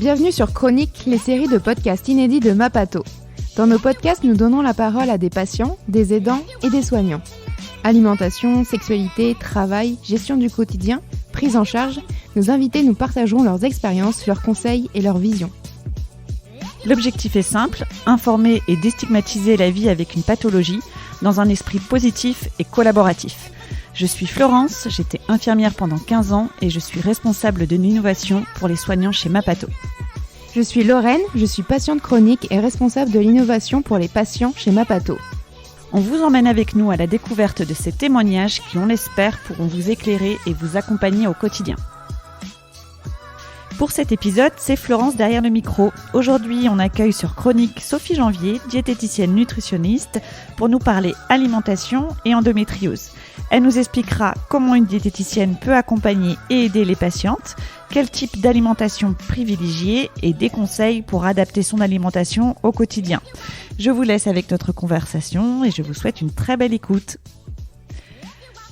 Bienvenue sur Chronique, les séries de podcasts inédits de Mapato. Dans nos podcasts, nous donnons la parole à des patients, des aidants et des soignants. Alimentation, sexualité, travail, gestion du quotidien, prise en charge, nos invités nous partageront leurs expériences, leurs conseils et leurs visions. L'objectif est simple, informer et déstigmatiser la vie avec une pathologie dans un esprit positif et collaboratif. Je suis Florence, j'étais infirmière pendant 15 ans et je suis responsable de l'innovation pour les soignants chez Mapato. Je suis Lorraine, je suis patiente chronique et responsable de l'innovation pour les patients chez Mapato. On vous emmène avec nous à la découverte de ces témoignages qui, on l'espère, pourront vous éclairer et vous accompagner au quotidien. Pour cet épisode, c'est Florence derrière le micro. Aujourd'hui, on accueille sur Chronique Sophie Janvier, diététicienne nutritionniste, pour nous parler alimentation et endométriose. Elle nous expliquera comment une diététicienne peut accompagner et aider les patientes, quel type d'alimentation privilégier et des conseils pour adapter son alimentation au quotidien. Je vous laisse avec notre conversation et je vous souhaite une très belle écoute.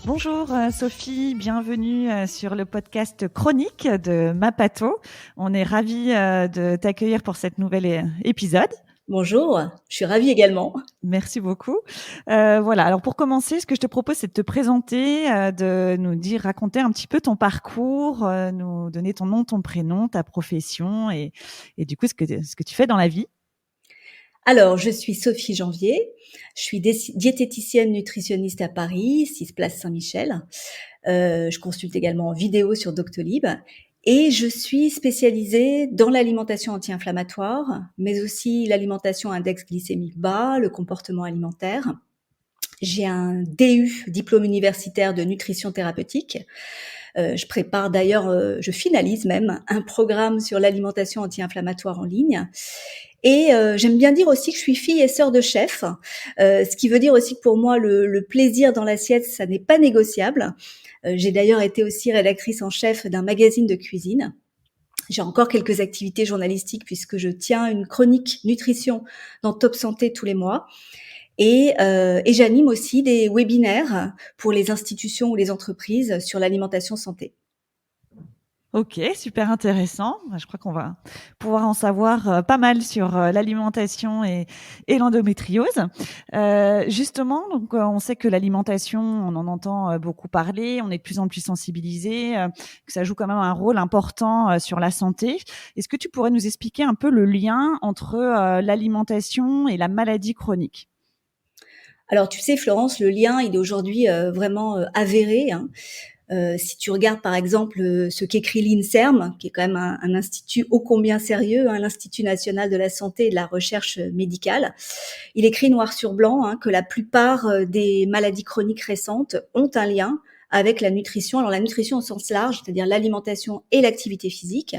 Bonjour Sophie, bienvenue sur le podcast Chronique de Mapato. On est ravis de t'accueillir pour cet nouvel épisode. Bonjour, je suis ravie également. Merci beaucoup. Voilà, alors pour commencer, ce que je te propose, c'est de te présenter, de nous raconter un petit peu ton parcours, nous donner ton nom, ton prénom, ta profession et du coup ce que tu fais dans la vie. Alors, je suis Sophie Janvier, je suis diététicienne nutritionniste à Paris, 6 place Saint-Michel. Je consulte également en vidéo sur Doctolib et je suis spécialisée dans l'alimentation anti-inflammatoire, mais aussi l'alimentation à index glycémique bas, le comportement alimentaire. J'ai un DU, diplôme universitaire de nutrition thérapeutique. Je prépare d'ailleurs, je finalise même un programme sur l'alimentation anti-inflammatoire en ligne. Et j'aime bien dire aussi que je suis fille et sœur de chef, ce qui veut dire aussi que pour moi, le plaisir dans l'assiette, ça n'est pas négociable. J'ai d'ailleurs été aussi rédactrice en chef d'un magazine de cuisine. J'ai encore quelques activités journalistiques puisque je tiens une chronique nutrition dans Top Santé tous les mois. Et j'anime aussi des webinaires pour les institutions ou les entreprises sur l'alimentation santé. Ok, super intéressant. Je crois qu'on va pouvoir en savoir pas mal sur l'alimentation et l'endométriose. Justement, donc on sait que l'alimentation, on en entend beaucoup parler, on est de plus en plus sensibilisé, que ça joue quand même un rôle important sur la santé. Est-ce que tu pourrais nous expliquer un peu le lien entre l'alimentation et la maladie chronique ? Alors tu sais Florence, le lien il est aujourd'hui vraiment avéré. Si tu regardes par exemple ce qu'écrit l'INSERM, qui est quand même un institut ô combien sérieux, l'Institut national de la santé et de la recherche médicale, il écrit noir sur blanc que la plupart des maladies chroniques récentes ont un lien avec la nutrition. Alors la nutrition au sens large, c'est-à-dire l'alimentation et l'activité physique.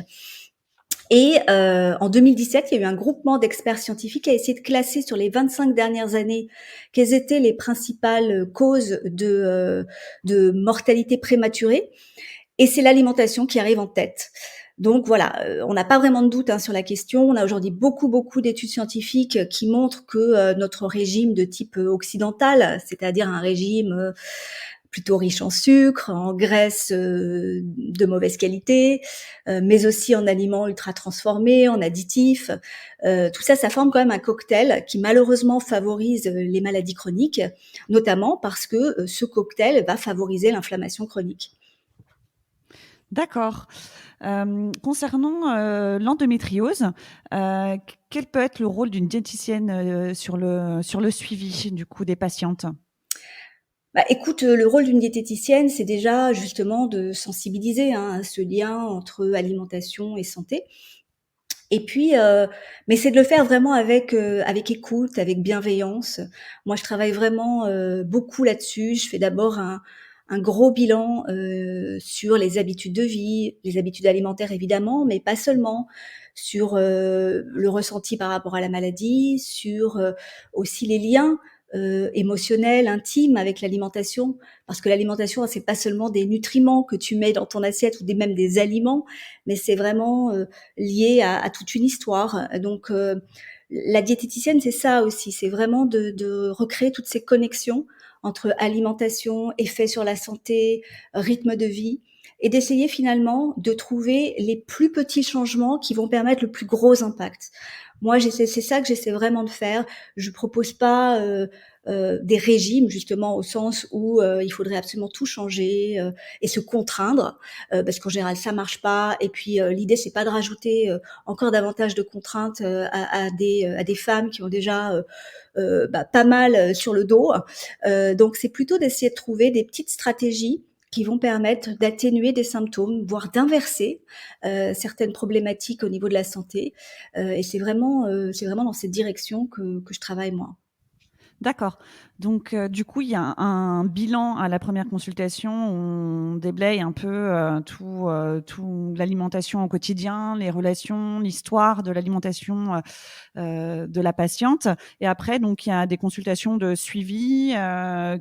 Et en 2017, il y a eu un groupement d'experts scientifiques qui a essayé de classer sur les 25 dernières années quelles étaient les principales causes de mortalité prématurée. Et c'est l'alimentation qui arrive en tête. Donc voilà, on n'a pas vraiment de doute sur la question. On a aujourd'hui beaucoup d'études scientifiques qui montrent que notre régime de type occidental, c'est-à-dire un régime plutôt riche en sucre, en graisses de mauvaise qualité, mais aussi en aliments ultra transformés, en additifs. Tout ça, ça forme quand même un cocktail qui malheureusement favorise les maladies chroniques, notamment parce que ce cocktail va favoriser l'inflammation chronique. D'accord. Concernant l'endométriose, quel peut être le rôle d'une diététicienne sur le suivi du coup des patientes ? Écoute, le rôle d'une diététicienne, c'est déjà justement de sensibiliser à ce lien entre alimentation et santé. Et puis, mais c'est de le faire vraiment avec écoute, avec bienveillance. Moi, je travaille vraiment beaucoup là-dessus. Je fais d'abord un gros bilan sur les habitudes de vie, les habitudes alimentaires évidemment, mais pas seulement, sur le ressenti par rapport à la maladie, sur aussi les liens émotionnels, intimes avec l'alimentation. Parce que l'alimentation, c'est pas seulement des nutriments que tu mets dans ton assiette ou même des aliments, mais c'est vraiment lié à toute une histoire. Donc, la diététicienne, c'est ça aussi, c'est vraiment de recréer toutes ces connexions entre alimentation, effet sur la santé, rythme de vie. et d'essayer finalement de trouver les plus petits changements qui vont permettre le plus gros impact. Moi, c'est ça que j'essaie vraiment de faire. Je propose pas des régimes justement au sens où il faudrait absolument tout changer et se contraindre parce qu'en général ça marche pas. Et puis l'idée c'est pas de rajouter encore davantage de contraintes à des femmes qui ont déjà pas mal sur le dos. Donc c'est plutôt d'essayer de trouver des petites stratégies qui vont permettre d'atténuer des symptômes, voire d'inverser certaines problématiques au niveau de la santé. Et c'est vraiment dans cette direction que je travaille moi. D'accord. Donc, du coup, il y a un bilan à la première consultation. On déblaye un peu tout l'alimentation au quotidien, les relations, l'histoire de l'alimentation de la patiente. Et après, donc, il y a des consultations de suivi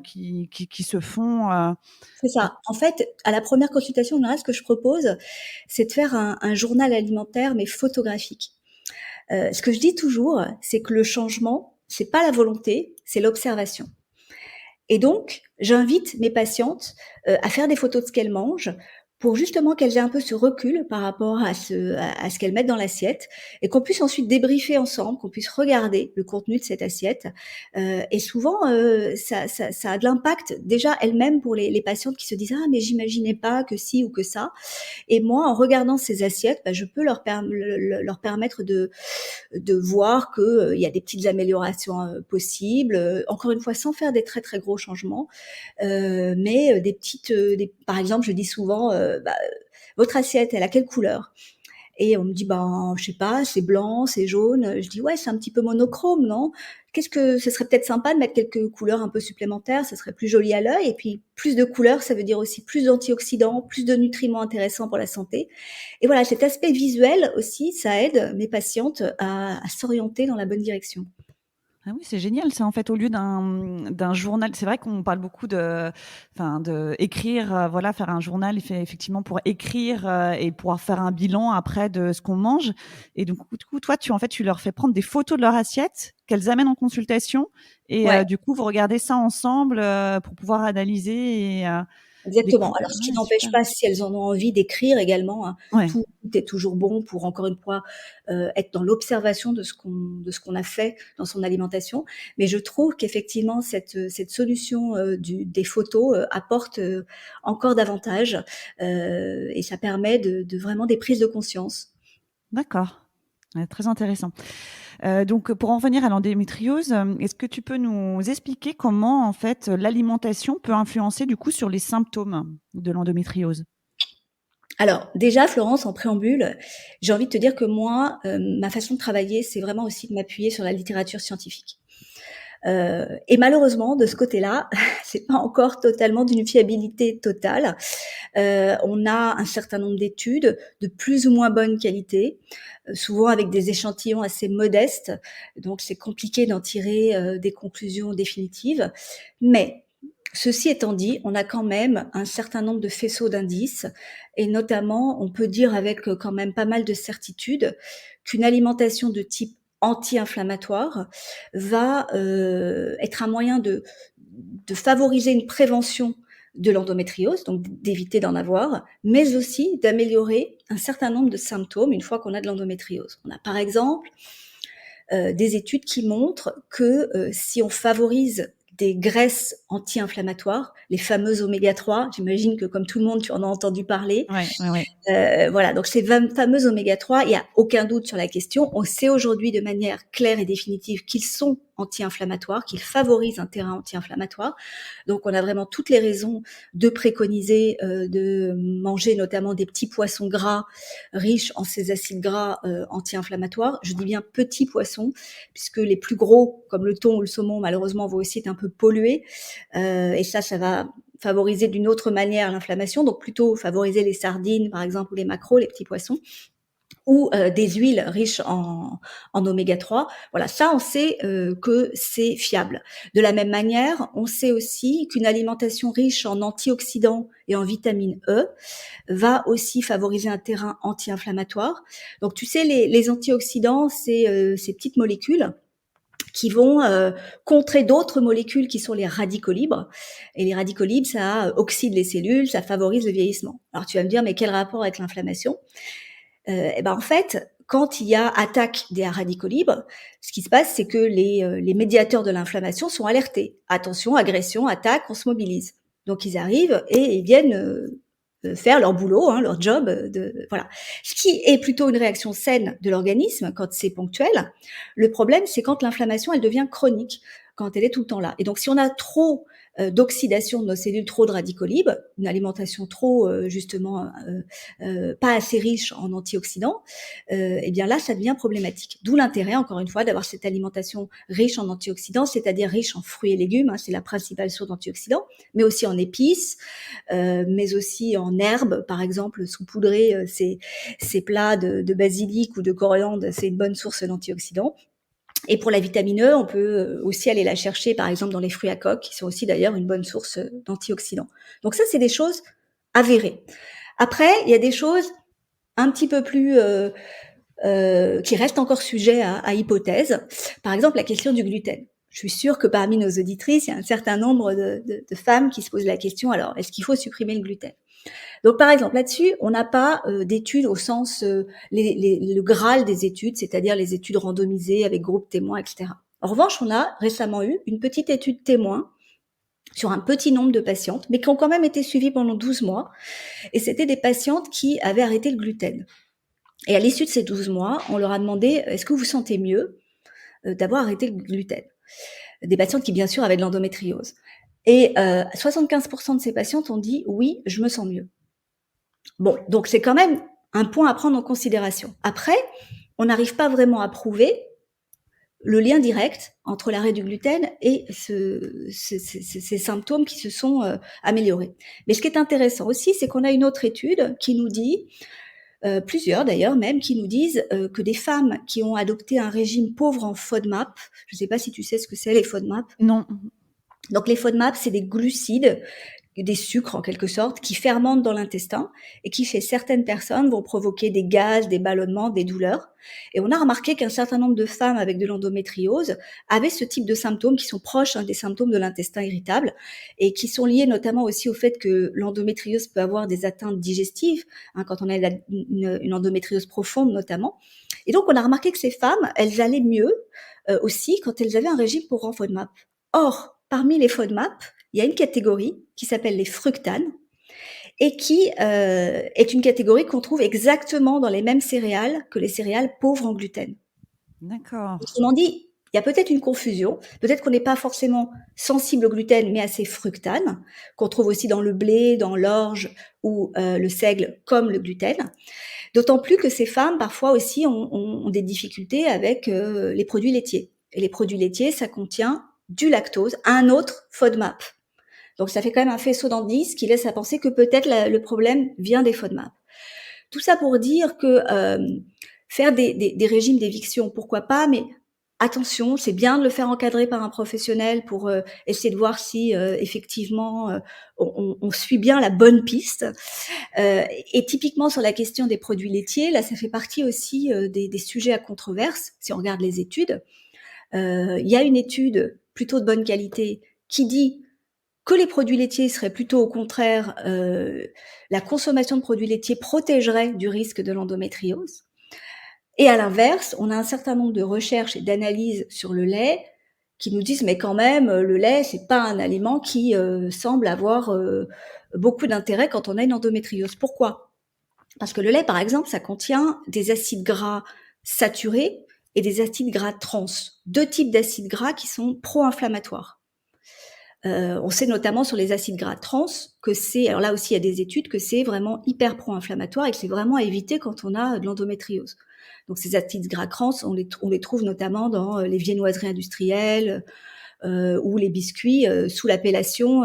qui se font. C'est ça. En fait, à la première consultation, en général, ce que je propose, c'est de faire un journal alimentaire, mais photographique. Ce que je dis toujours, c'est que le changement, c'est pas la volonté, c'est l'observation. Et donc, j'invite mes patientes à faire des photos de ce qu'elles mangent pour justement qu'elles aient un peu ce recul par rapport à ce qu'elles mettent dans l'assiette et qu'on puisse ensuite débriefer ensemble, qu'on puisse regarder le contenu de cette assiette. Et souvent, ça a de l'impact déjà elles-mêmes pour les patientes qui se disent « Ah, mais j'imaginais pas que ci ou que ça ». Et moi, en regardant ces assiettes, je peux leur permettre de voir qu'il y a des petites améliorations possibles, encore une fois sans faire des très très gros changements, mais des petites, par exemple, je dis souvent, votre assiette, elle a quelle couleur? Et on me dit, ben, je sais pas, c'est blanc, c'est jaune. Je dis, ouais, c'est un petit peu monochrome, non? Ce serait peut-être sympa de mettre quelques couleurs un peu supplémentaires, ça serait plus joli à l'œil. Et puis, plus de couleurs, ça veut dire aussi plus d'antioxydants, plus de nutriments intéressants pour la santé. Et voilà, cet aspect visuel aussi, ça aide mes patientes à s'orienter dans la bonne direction. Ah oui, c'est génial ça, en fait, au lieu d'un journal. C'est vrai qu'on parle beaucoup de écrire, voilà, faire un journal, effectivement, pour écrire et pouvoir faire un bilan après de ce qu'on mange. Et donc, du coup, toi, tu leur fais prendre des photos de leur assiette qu'elles amènent en consultation. Et Ouais. du coup, vous regardez ça ensemble pour pouvoir analyser et Exactement. découvrir. Alors, ce qui Ouais, n'empêche super. pas, si elles en ont envie, d'écrire également, hein. Ouais, Tout est toujours bon pour, encore une fois, être dans l'observation de ce qu'on a fait dans son alimentation. Mais je trouve qu'effectivement, cette solution, des photos, apporte, encore davantage, et ça permet de vraiment des prises de conscience. d'accord. Ouais, très intéressant. Donc pour en revenir à l'endométriose, est-ce que tu peux nous expliquer comment, en fait, l'alimentation peut influencer, du coup, sur les symptômes de l'endométriose? Alors déjà, Florence, en préambule, j'ai envie de te dire que moi, ma façon de travailler, c'est vraiment aussi de m'appuyer sur la littérature scientifique. Et malheureusement, de ce côté-là, c'est pas encore totalement d'une fiabilité totale. On a un certain nombre d'études de plus ou moins bonne qualité, souvent avec des échantillons assez modestes, donc c'est compliqué d'en tirer, des conclusions définitives. Mais ceci étant dit, on a quand même un certain nombre de faisceaux d'indices et notamment, on peut dire avec, quand même pas mal de certitude qu'une alimentation de type anti-inflammatoire va, être un moyen de favoriser une prévention de l'endométriose, donc d'éviter d'en avoir, mais aussi d'améliorer un certain nombre de symptômes une fois qu'on a de l'endométriose. On a par exemple des études qui montrent que si on favorise des graisses anti-inflammatoires, les fameuses oméga 3, j'imagine que comme tout le monde, tu en as entendu parler, Ouais, ouais, ouais. voilà, donc ces fameux oméga 3, il n'y a aucun doute sur la question. On sait aujourd'hui de manière claire et définitive qu'ils sont anti-inflammatoires, qu'ils favorisent un terrain anti-inflammatoire. Donc on a vraiment toutes les raisons de préconiser de manger notamment des petits poissons gras riches en ces acides gras anti-inflammatoires. Je dis bien petits poissons, puisque les plus gros, comme le thon ou le saumon, malheureusement, vont aussi être un peu pollués. Et ça va favoriser d'une autre manière l'inflammation, donc plutôt favoriser les sardines, par exemple, ou les maquereaux, les petits poissons, ou des huiles riches en oméga 3. Voilà, ça, on sait que c'est fiable. De la même manière, on sait aussi qu'une alimentation riche en antioxydants et en vitamine E va aussi favoriser un terrain anti-inflammatoire. Donc, tu sais, les antioxydants, c'est ces petites molécules qui vont contrer d'autres molécules qui sont les radicaux libres. Et les radicaux libres, ça oxyde les cellules, ça favorise le vieillissement. Alors tu vas me dire, mais quel rapport avec l'inflammation ? En fait, quand il y a attaque des radicaux libres, ce qui se passe, c'est que les médiateurs de l'inflammation sont alertés. Attention, agression, attaque, on se mobilise. Donc ils arrivent et ils viennent faire leur boulot, leur job. Voilà. Ce qui est plutôt une réaction saine de l'organisme quand c'est ponctuel. Le problème, c'est quand l'inflammation, elle devient chronique, quand elle est tout le temps là. Et donc, si on a trop d'oxydation de nos cellules, trop de radicaux libres, une alimentation trop, justement, pas assez riche en antioxydants, eh bien là, ça devient problématique. D'où l'intérêt, encore une fois, d'avoir cette alimentation riche en antioxydants, c'est-à-dire riche en fruits et légumes, c'est la principale source d'antioxydants, mais aussi en épices, mais aussi en herbes, par exemple, saupoudrer ces plats de basilic ou de coriandre, c'est une bonne source d'antioxydants. Et pour la vitamine E, on peut aussi aller la chercher, par exemple, dans les fruits à coque, qui sont aussi d'ailleurs une bonne source d'antioxydants. Donc ça, c'est des choses avérées. Après, il y a des choses un petit peu plus qui restent encore sujets à hypothèse. Par exemple, la question du gluten. Je suis sûre que parmi nos auditrices, il y a un certain nombre de femmes qui se posent la question, alors, est-ce qu'il faut supprimer le gluten ? Donc, par exemple, là-dessus, on n'a pas d'études au sens le Graal des études, c'est-à-dire les études randomisées avec groupe témoin, etc. En revanche, on a récemment eu une petite étude témoin sur un petit nombre de patientes, mais qui ont quand même été suivies pendant 12 mois. Et c'était des patientes qui avaient arrêté le gluten. Et à l'issue de ces 12 mois, on leur a demandé, est-ce que vous vous sentez mieux d'avoir arrêté le gluten ? Des patientes qui, bien sûr, avaient de l'endométriose. Et 75% de ces patientes ont dit, oui, je me sens mieux. Bon, donc c'est quand même un point à prendre en considération. Après, on n'arrive pas vraiment à prouver le lien direct entre l'arrêt du gluten et ces symptômes qui se sont améliorés. Mais ce qui est intéressant aussi, c'est qu'on a une autre étude qui nous dit, plusieurs d'ailleurs même, qui nous disent que des femmes qui ont adopté un régime pauvre en FODMAP, je ne sais pas si tu sais ce que c'est les FODMAP. Non. Donc les FODMAP, c'est des glucides, des sucres en quelque sorte, qui fermentent dans l'intestin et qui, chez certaines personnes, vont provoquer des gaz, des ballonnements, des douleurs. Et on a remarqué qu'un certain nombre de femmes avec de l'endométriose avaient ce type de symptômes qui sont proches des symptômes de l'intestin irritable et qui sont liés notamment aussi au fait que l'endométriose peut avoir des atteintes digestives, quand on a une endométriose profonde notamment. Et donc, on a remarqué que ces femmes, elles allaient mieux aussi quand elles avaient un régime pour en FODMAP. Or, parmi les FODMAP, il y a une catégorie qui s'appelle les fructanes et qui est une catégorie qu'on trouve exactement dans les mêmes céréales que les céréales pauvres en gluten. D'accord. Autrement dit, il y a peut-être une confusion. Peut-être qu'on n'est pas forcément sensible au gluten, mais à ces fructanes, qu'on trouve aussi dans le blé, dans l'orge ou le seigle, comme le gluten. D'autant plus que ces femmes, parfois aussi, ont des difficultés avec les produits laitiers. Et les produits laitiers, ça contient du lactose, un autre FODMAP. Donc, ça fait quand même un faisceau d'indices qui laisse à penser que peut-être le problème vient des FODMAP. Tout ça pour dire que faire des régimes d'éviction, pourquoi pas, mais attention, c'est bien de le faire encadrer par un professionnel pour essayer de voir si effectivement on suit bien la bonne piste. Et typiquement sur la question des produits laitiers, là, ça fait partie aussi des sujets à controverse, si on regarde les études. Il y a une étude plutôt de bonne qualité qui dit que les produits laitiers seraient plutôt au contraire, la consommation de produits laitiers protégerait du risque de l'endométriose. Et à l'inverse, on a un certain nombre de recherches et d'analyses sur le lait qui nous disent mais quand même le lait c'est pas un aliment qui semble avoir beaucoup d'intérêt quand on a une endométriose. Pourquoi ? Parce que le lait par exemple ça contient des acides gras saturés et des acides gras trans, deux types d'acides gras qui sont pro-inflammatoires. On sait notamment sur les acides gras trans que c'est, alors là aussi il y a des études, que c'est vraiment hyper pro-inflammatoire et que c'est vraiment à éviter quand on a de l'endométriose. Donc ces acides gras trans, on les trouve notamment dans les viennoiseries industrielles ou les biscuits sous l'appellation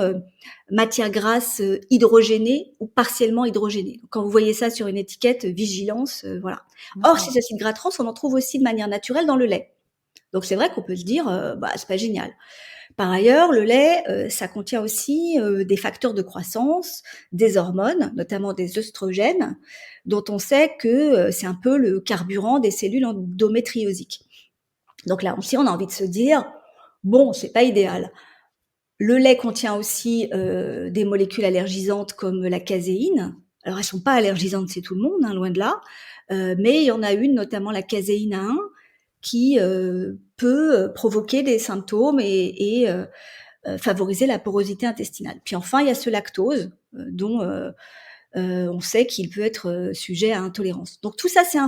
matière grasse hydrogénée ou partiellement hydrogénée. Donc, quand vous voyez ça sur une étiquette, vigilance, voilà. Or, ces acides gras trans, on en trouve aussi de manière naturelle dans le lait. Donc c'est vrai qu'on peut se dire, c'est pas génial. Par ailleurs, le lait, ça contient aussi des facteurs de croissance, des hormones, notamment des œstrogènes, dont on sait que c'est un peu le carburant des cellules endométriosiques. Donc là aussi, on a envie de se dire, bon, c'est pas idéal. Le lait contient aussi des molécules allergisantes comme la caséine. Alors, elles sont pas allergisantes chez tout le monde, hein, loin de là. Mais il y en a une, notamment la caséine A1, qui peut provoquer des symptômes et favoriser la porosité intestinale. Puis enfin, il y a ce lactose dont on sait qu'il peut être sujet à intolérance. Donc tout ça, c'est pas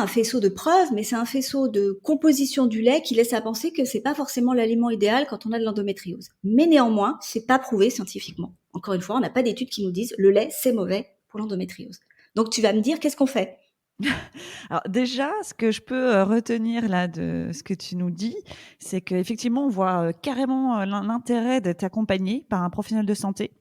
un faisceau de preuves, mais c'est un faisceau de composition du lait qui laisse à penser que c'est pas forcément l'aliment idéal quand on a de l'endométriose. Mais néanmoins, c'est pas prouvé scientifiquement. Encore une fois, on n'a pas d'études qui nous disent le lait c'est mauvais pour l'endométriose. Donc tu vas me dire qu'est-ce qu'on fait? Alors déjà, ce que je peux, retenir là de ce que tu nous dis, c'est qu'effectivement on voit, carrément, l'intérêt d'être accompagné par un professionnel de santé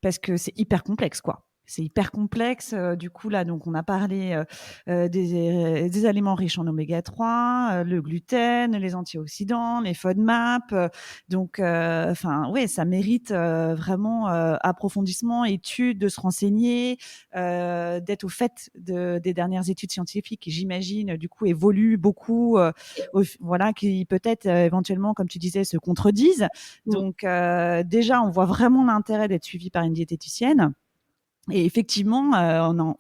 parce que c'est hyper complexe, quoi. C'est hyper complexe, du coup là, donc on a parlé, des aliments riches en oméga 3, le gluten, les antioxydants, les FODMAP, donc enfin ouais, ça mérite, vraiment, approfondissement, étude, de se renseigner, d'être au fait des dernières études scientifiques qui, j'imagine, du coup, évoluent beaucoup, voilà, qui peut-être éventuellement, comme tu disais, se contredisent. Donc, déjà, on voit vraiment l'intérêt d'être suivi par une diététicienne. Et effectivement, on a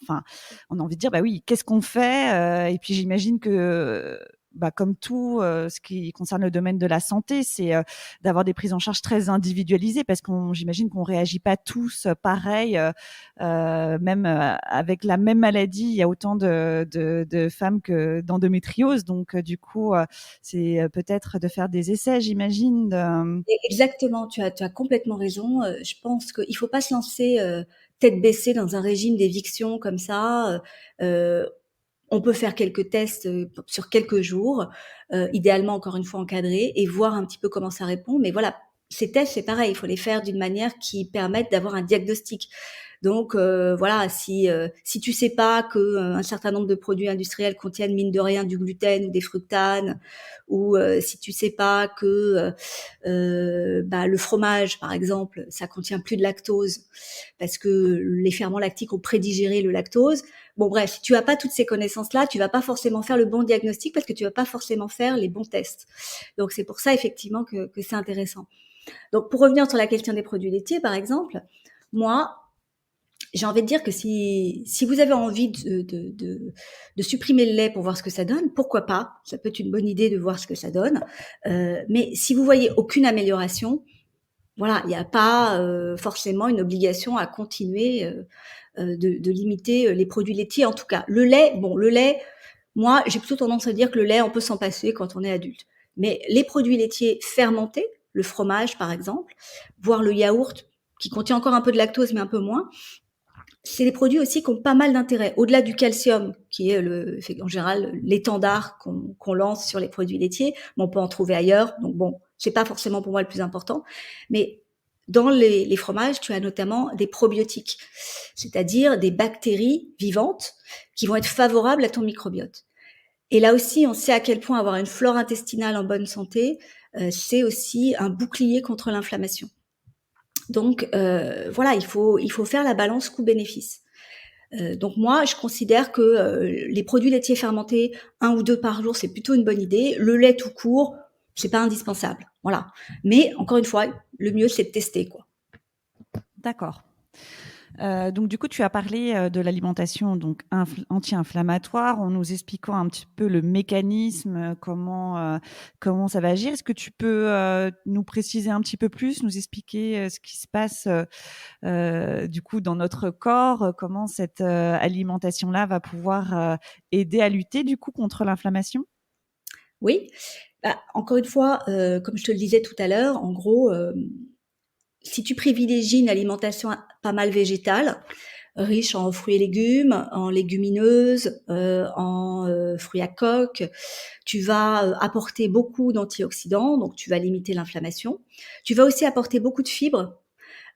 envie de dire, bah oui, qu'est-ce qu'on fait? Et puis j'imagine que, bah, comme tout, ce qui concerne le domaine de la santé, c'est, d'avoir des prises en charge très individualisées parce j'imagine qu'on réagit pas tous pareil, même, avec la même maladie, il y a autant de femmes que d'endométriose. Donc, du coup, c'est, peut-être de faire des essais, j'imagine, Exactement, tu as complètement raison. Je pense qu'il faut pas se lancer tête baissée dans un régime d'éviction comme ça. On peut faire quelques tests sur quelques jours, idéalement encore une fois encadrés, et voir un petit peu comment ça répond. Mais voilà, ces tests, c'est pareil, il faut les faire d'une manière qui permette d'avoir un diagnostic. Donc voilà, si tu sais pas que un certain nombre de produits industriels contiennent mine de rien du gluten ou des fructanes, ou si tu sais pas que bah, le fromage, par exemple, ça contient plus de lactose parce que les ferments lactiques ont prédigéré le lactose. Bon, bref, si tu as pas toutes ces connaissances-là, tu vas pas forcément faire le bon diagnostic parce que tu vas pas forcément faire les bons tests. Donc, c'est pour ça, effectivement, que c'est intéressant. Donc, pour revenir sur la question des produits laitiers, par exemple, moi, j'ai envie de dire que si vous avez envie de supprimer le lait pour voir ce que ça donne, pourquoi pas? Ça peut être une bonne idée de voir ce que ça donne. Mais si vous voyez aucune amélioration, voilà, il n'y a pas forcément une obligation à continuer de limiter les produits laitiers. En tout cas, le lait, moi, j'ai plutôt tendance à dire que le lait, on peut s'en passer quand on est adulte. Mais les produits laitiers fermentés, le fromage par exemple, voire le yaourt, qui contient encore un peu de lactose mais un peu moins, c'est des produits aussi qui ont pas mal d'intérêt. Au-delà du calcium, qui est en général l'étendard qu'on lance sur les produits laitiers, mais on peut en trouver ailleurs. Donc bon, c'est pas forcément pour moi le plus important. Mais dans les fromages, tu as notamment des probiotiques, c'est-à-dire des bactéries vivantes qui vont être favorables à ton microbiote. Et là aussi, on sait à quel point avoir une flore intestinale en bonne santé, c'est aussi un bouclier contre l'inflammation. Donc voilà, il faut faire la balance coût-bénéfice. Donc moi, je considère que les produits laitiers fermentés, 1 ou 2 par jour, c'est plutôt une bonne idée. Le lait tout court, c'est pas indispensable. Voilà. Mais encore une fois, le mieux, c'est de tester, quoi. d'accord. Donc du coup, tu as parlé, de l'alimentation donc anti-inflammatoire en nous expliquant un petit peu le mécanisme, comment ça va agir. Est-ce que tu peux, nous préciser un petit peu plus, nous expliquer, ce qui se passe, du coup dans notre corps, comment cette, alimentation-là va pouvoir, aider à lutter du coup contre l'inflammation? Oui, bah, encore une fois, comme je te le disais tout à l'heure, en gros, si tu privilégies une alimentation pas mal végétale, riche en fruits et légumes, en légumineuses, en fruits à coque, tu vas apporter beaucoup d'antioxydants, donc tu vas limiter l'inflammation. Tu vas aussi apporter beaucoup de fibres,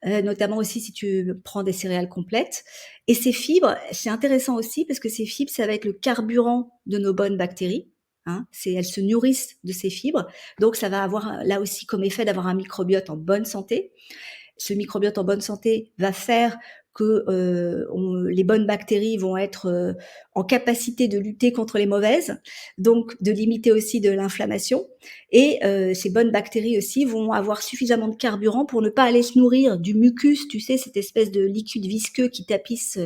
notamment aussi si tu prends des céréales complètes. Et ces fibres, c'est intéressant aussi parce que ces fibres, ça va être le carburant de nos bonnes bactéries. Hein, elles se nourrissent de ces fibres, donc ça va avoir là aussi comme effet d'avoir un microbiote en bonne santé. Ce microbiote en bonne santé va faire que les bonnes bactéries vont être en capacité de lutter contre les mauvaises, donc de limiter aussi de l'inflammation. Et ces bonnes bactéries aussi vont avoir suffisamment de carburant pour ne pas aller se nourrir du mucus, tu sais, cette espèce de liquide visqueux qui tapisse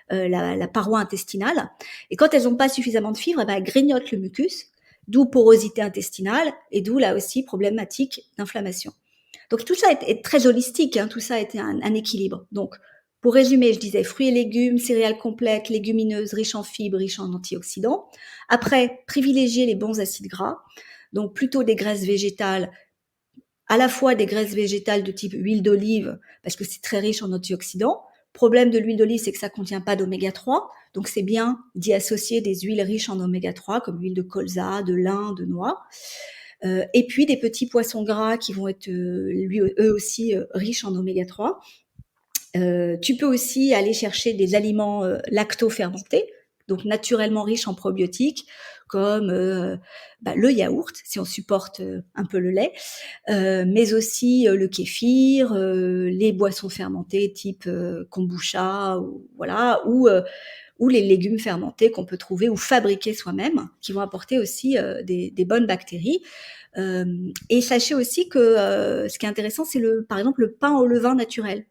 la paroi intestinale. Et quand elles n'ont pas suffisamment de fibres, elles grignotent le mucus, d'où porosité intestinale et d'où là aussi problématique d'inflammation. Donc tout ça est très holistique, hein, tout ça est un équilibre. Donc pour résumer, je disais fruits et légumes, céréales complètes, légumineuses, riches en fibres, riches en antioxydants. Après, privilégier les bons acides gras, donc plutôt des graisses végétales, à la fois des graisses végétales de type huile d'olive, parce que c'est très riche en antioxydants. Problème de l'huile d'olive, c'est que ça ne contient pas d'oméga 3, donc c'est bien d'y associer des huiles riches en oméga 3, comme l'huile de colza, de lin, de noix. Et puis des petits poissons gras qui vont être eux aussi riches en oméga 3. Tu peux aussi aller chercher des aliments lacto-fermentés, donc naturellement riches en probiotiques, comme le yaourt, si on supporte un peu le lait, mais aussi le kéfir, les boissons fermentées type kombucha, ou les légumes fermentés qu'on peut trouver ou fabriquer soi-même, qui vont apporter aussi des bonnes bactéries. Et sachez aussi que ce qui est intéressant, c'est par exemple le pain au levain naturel.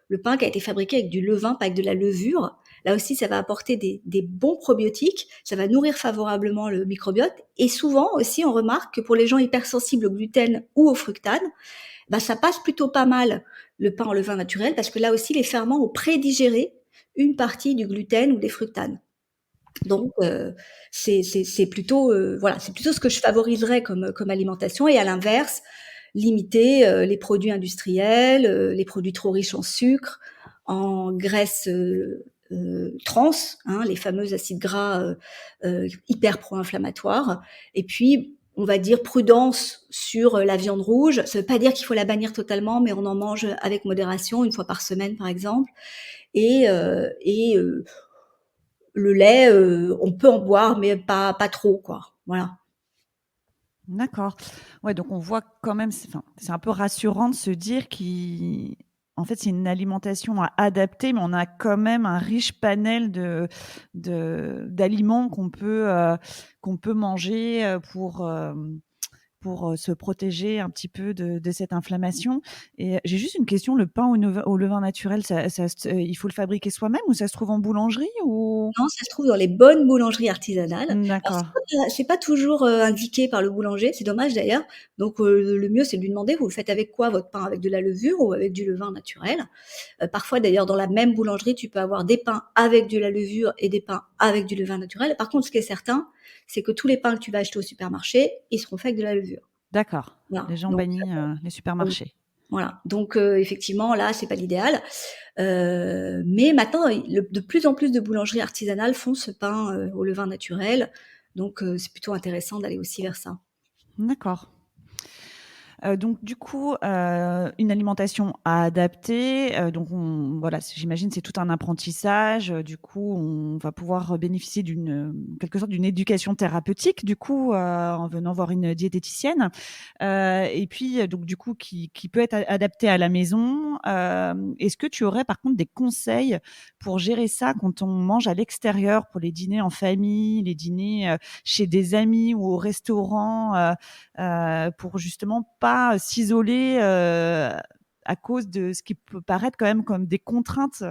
Le pain qui a été fabriqué avec du levain, pas avec de la levure. Là aussi, ça va apporter des bons probiotiques, ça va nourrir favorablement le microbiote. Et souvent aussi, on remarque que pour les gens hypersensibles au gluten ou au fructane, ça passe plutôt pas mal le pain au levain naturel, parce que là aussi, les ferments ont prédigéré une partie du gluten ou des fructanes. Donc, c'est plutôt ce que je favoriserais comme alimentation. Et à l'inverse, limiter les produits industriels, les produits trop riches en sucre, en graisses trans, hein, les fameux acides gras hyper pro-inflammatoires. Et puis, on va dire prudence sur la viande rouge. Ça ne veut pas dire qu'il faut la bannir totalement, mais on en mange avec modération, une fois par semaine par exemple. Et le lait, on peut en boire, mais pas trop, quoi. Voilà. D'accord. Ouais, donc on voit quand même, c'est un peu rassurant de se dire qu'en fait, c'est une alimentation à adapter, mais on a quand même un riche panel d'aliments qu'on peut manger pour se protéger un petit peu de cette inflammation. Et j'ai juste une question, le pain au levain naturel, il faut le fabriquer soi-même ou ça se trouve en boulangerie ou... Non, ça se trouve dans les bonnes boulangeries artisanales. Alors D'accord. c'est pas toujours indiqué par le boulanger, c'est dommage d'ailleurs. Donc le mieux, c'est de lui demander, vous le faites avec quoi votre pain? Avec de la levure ou avec du levain naturel? Parfois d'ailleurs, dans la même boulangerie, tu peux avoir des pains avec de la levure et des pains avec du levain naturel. Par contre, ce qui est certain, c'est que tous les pains que tu vas acheter au supermarché, ils seront faits avec de la levure. D'accord. Voilà. Les gens Donc bannissent les supermarchés. voilà, donc effectivement, là, c'est pas l'idéal. Mais maintenant, de plus en plus de boulangeries artisanales font ce pain au levain naturel. Donc, c'est plutôt intéressant d'aller aussi vers ça. D'accord. Donc du coup, une alimentation à adapter, donc voilà, j'imagine c'est tout un apprentissage, du coup, on va pouvoir bénéficier quelque sorte d'une éducation thérapeutique, du coup, en venant voir une diététicienne, et puis, donc du coup qui peut être adaptée à la maison. Est-ce que tu aurais par contre des conseils pour gérer ça quand on mange à l'extérieur, pour les dîners en famille, les dîners, chez des amis ou au restaurant, pour justement pas s'isoler à cause de ce qui peut paraître quand même comme des contraintes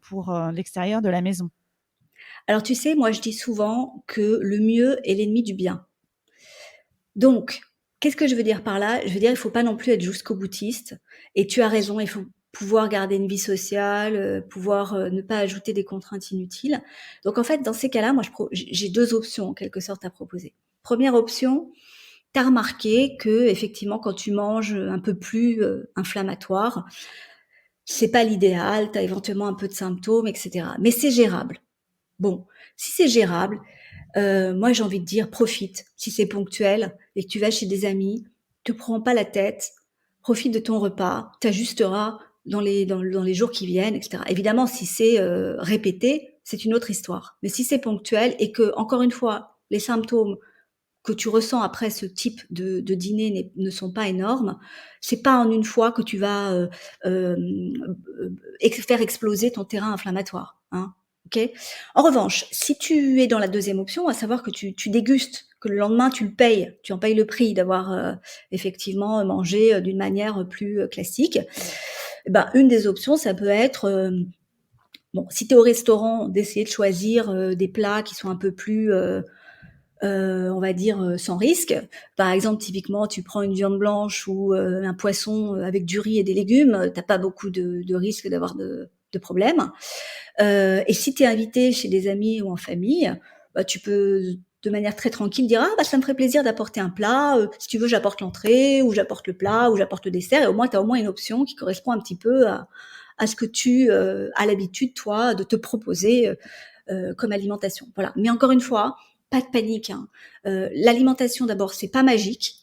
pour l'extérieur de la maison? Alors, tu sais, moi, je dis souvent que le mieux est l'ennemi du bien. Donc, qu'est-ce que je veux dire par là? Je veux dire, il faut pas non plus être jusqu'au-boutiste. Et tu as raison, il faut pouvoir garder une vie sociale, pouvoir ne pas ajouter des contraintes inutiles. Donc, en fait, dans ces cas-là, moi, j'ai 2 options en quelque sorte à proposer. Première option, tu as remarqué qu'effectivement, quand tu manges un peu plus inflammatoire, c'est pas l'idéal, tu as éventuellement un peu de symptômes, et cetera. Mais c'est gérable. Bon, si c'est gérable, moi j'ai envie de dire profite. Si c'est ponctuel et que tu vas chez des amis, te prends pas la tête, profite de ton repas, t'ajusteras dans les jours qui viennent, et cetera. Évidemment, si c'est répété, c'est une autre histoire. Mais si c'est ponctuel et que, encore une fois, les symptômes que tu ressens après ce type de dîner ne sont pas énormes, c'est pas en une fois que tu vas, faire exploser ton terrain inflammatoire, hein, OK? En revanche, si tu es dans la deuxième option, à savoir que tu dégustes, que le lendemain tu le payes, tu en payes le prix d'avoir, effectivement mangé, d'une manière, plus, classique, et ben, une des options, ça peut être, bon, si tu es au restaurant, d'essayer de choisir, des plats qui sont un peu plus, on va dire, sans risque. Par exemple, typiquement, tu prends une viande blanche ou, un poisson, avec du riz et des légumes, tu pas beaucoup de risque d'avoir de problèmes. Et si tu es invité chez des amis ou en famille, bah, tu peux de manière très tranquille dire: «Ah bah, ça me ferait plaisir d'apporter un plat, si tu veux j'apporte l'entrée ou j'apporte le plat ou j'apporte le dessert», et au moins tu as au moins une option qui correspond un petit peu à ce que tu, as l'habitude toi de te proposer, comme alimentation. Voilà. Mais encore une fois, pas de panique, hein. L'alimentation d'abord, c'est pas magique.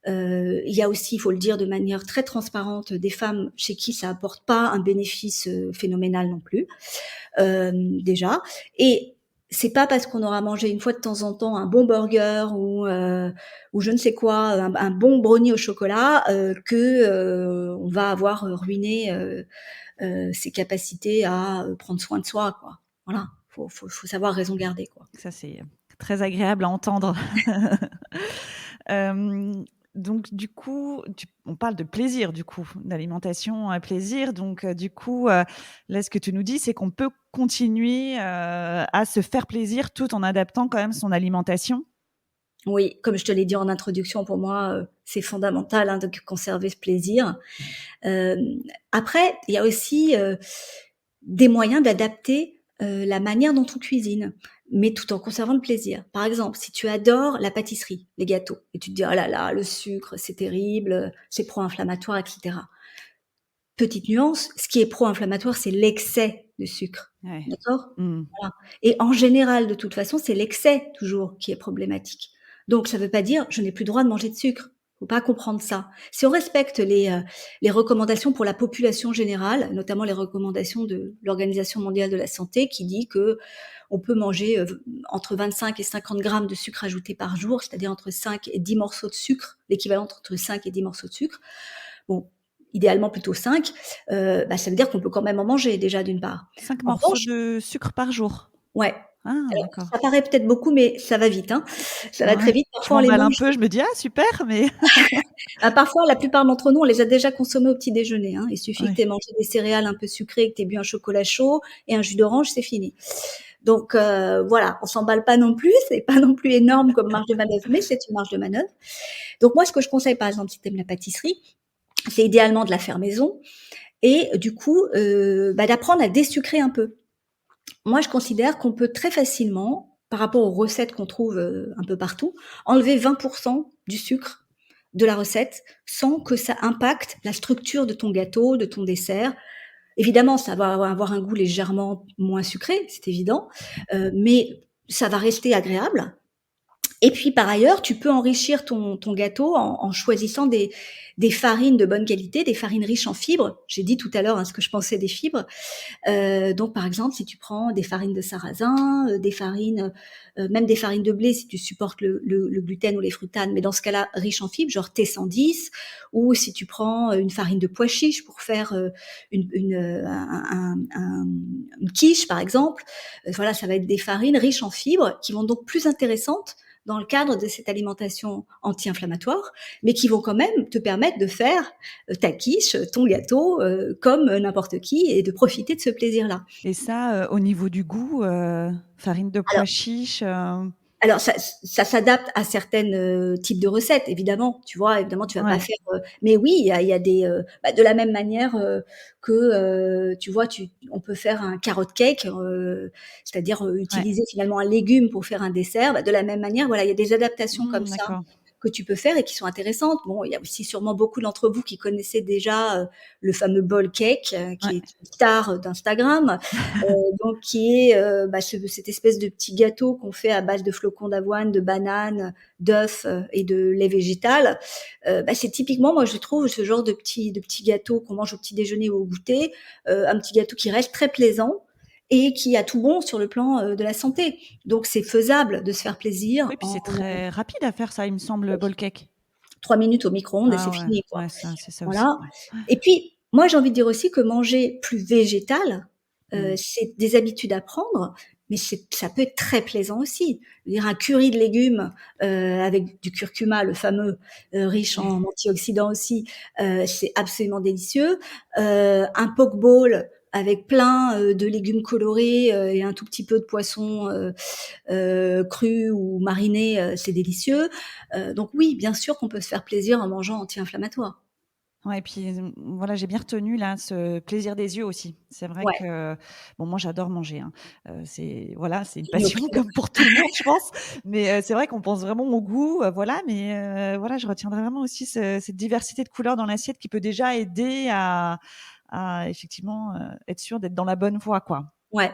Il y a aussi, il faut le dire de manière très transparente, des femmes chez qui ça apporte pas un bénéfice, phénoménal non plus, déjà. Et c'est pas parce qu'on aura mangé une fois de temps en temps un bon burger ou je ne sais quoi, un bon brownie au chocolat, que, on va avoir, ruiné, ses capacités à, prendre soin de soi, quoi. Voilà, faut savoir raison garder, quoi. Ça, c'est très agréable à entendre. Donc du coup, on parle de plaisir du coup, d'alimentation à plaisir. Donc du coup, là, ce que tu nous dis, c'est qu'on peut continuer, à se faire plaisir tout en adaptant quand même son alimentation? Oui, comme je te l'ai dit en introduction, pour moi, c'est fondamental, hein, de conserver ce plaisir. Hem, Après, il y a aussi, des moyens d'adapter, la manière dont on cuisine, mais tout en conservant le plaisir. Par exemple, si tu adores la pâtisserie, les gâteaux et tu te dis: «Oh là là, le sucre, c'est terrible, c'est pro-inflammatoire» et cetera. Petite nuance, ce qui est pro-inflammatoire, c'est l'excès de sucre, Ouais. d'accord? Mmh. Voilà, et en général, de toute façon, c'est l'excès toujours qui est problématique. Donc ça ne veut pas dire: «Je n'ai plus le droit de manger de sucre». Faut pas comprendre ça. Si on respecte les recommandations pour la population générale, notamment les recommandations de l'Organisation mondiale de la santé qui dit qu'on peut manger, entre 25 et 50 grammes de sucre ajouté par jour, c'est-à-dire entre 5 et 10 morceaux de sucre, l'équivalent entre 5 et 10 morceaux de sucre. Bon, idéalement plutôt 5, bah, ça veut dire qu'on peut quand même en manger déjà d'une part. 5 En morceaux revanche, de sucre par jour? ouais, Ah alors d'accord. ça paraît peut-être beaucoup, mais ça va vite, hein. Ça va Ouais. très vite. Je Parfois on les m'emballe un mange, peu, je me dis: «Ah super!» mais parfois la plupart d'entre nous, on les a déjà consommés au petit déjeuner, hein. Il suffit que tu ouais. aies mangé des céréales un peu sucrées, que tu aies bu un chocolat chaud et un jus d'orange, c'est fini. Donc voilà, on s'emballe pas non plus, c'est pas non plus énorme comme marge de manœuvre, mais c'est une marge de manœuvre. Donc moi, ce que je conseille, par exemple, si tu aimes la pâtisserie, c'est idéalement de la faire maison et du coup, bah, d'apprendre à désucrer un peu. Moi, je considère qu'on peut très facilement, par rapport aux recettes qu'on trouve, un peu partout, enlever 20 du sucre de la recette, sans que ça impacte la structure de ton gâteau, de ton dessert. Évidemment, ça va avoir un goût légèrement moins sucré, c'est évident, mais ça va rester agréable. Et puis par ailleurs, tu peux enrichir ton gâteau en choisissant des farines de bonne qualité, des farines riches en fibres. J'ai dit tout à l'heure, hein, ce que je pensais des fibres. Donc par exemple, si tu prends des farines de sarrasin, des farines, même des farines de blé si tu supportes le gluten ou les fructanes, mais dans ce cas-là, riches en fibres, genre T110, ou si tu prends, une farine de pois chiche pour faire, une quiche par exemple. Voilà, ça va être des farines riches en fibres qui vont donc plus intéressantes dans le cadre de cette alimentation anti-inflammatoire, mais qui vont quand même te permettre de faire, ta quiche, ton gâteau, comme, n'importe qui et de profiter de ce plaisir-là. Et ça, au niveau du goût, farine de pois Alors chiche, alors ça s'adapte à certaines, types de recettes évidemment, tu vois? Évidemment, tu vas pas ouais, faire, mais oui, il y a des, bah, de la même manière, que, tu vois, on peut faire un carrot cake, c'est-à-dire, ouais. utiliser finalement un légume pour faire un dessert. Bah, de la même manière, voilà, il y a des adaptations comme ça D'accord. que tu peux faire et qui sont intéressantes. Bon, il y a aussi sûrement beaucoup d'entre vous qui connaissaient déjà, le fameux bol cake, Ouais. qui est une star d'Instagram. Donc qui est, bah, cette espèce de petit gâteau qu'on fait à base de flocons d'avoine, de bananes, d'œufs, et de lait végétal. Bah, c'est typiquement, moi je trouve, ce genre de petit gâteau qu'on mange au petit déjeuner ou au goûter, un petit gâteau qui reste très plaisant et qui a tout bon sur le plan de la santé. Donc c'est faisable de se faire plaisir Oui, puis en c'est très rapide à faire ça, il me semble, bowl cake. 3 minutes au micro-ondes et Ah c'est ouais, fini, quoi. ouais, ça, c'est ça aussi. Voilà. Ouais. Et puis, moi, j'ai envie de dire aussi que manger plus végétal, Mm. c'est des habitudes à prendre, mais ça peut être très plaisant aussi. Je veux dire un curry de légumes avec du curcuma, le fameux, riche en antioxydants aussi, c'est absolument délicieux. Un poke bowl avec plein de légumes colorés et un tout petit peu de poisson cru ou mariné, c'est délicieux. Donc oui, bien sûr qu'on peut se faire plaisir en mangeant anti-inflammatoire. Ouais, et puis voilà, j'ai bien retenu là ce plaisir des yeux aussi. C'est vrai Ouais, que bon, moi j'adore manger, hein. C'est voilà, c'est une c'est une passion option. comme pour tout le monde, je pense. Mais c'est vrai qu'on pense vraiment au goût, voilà. Mais voilà, je retiendrai vraiment aussi cette diversité de couleurs dans l'assiette qui peut déjà aider à effectivement être sûr d'être dans la bonne voie, quoi. Ouais.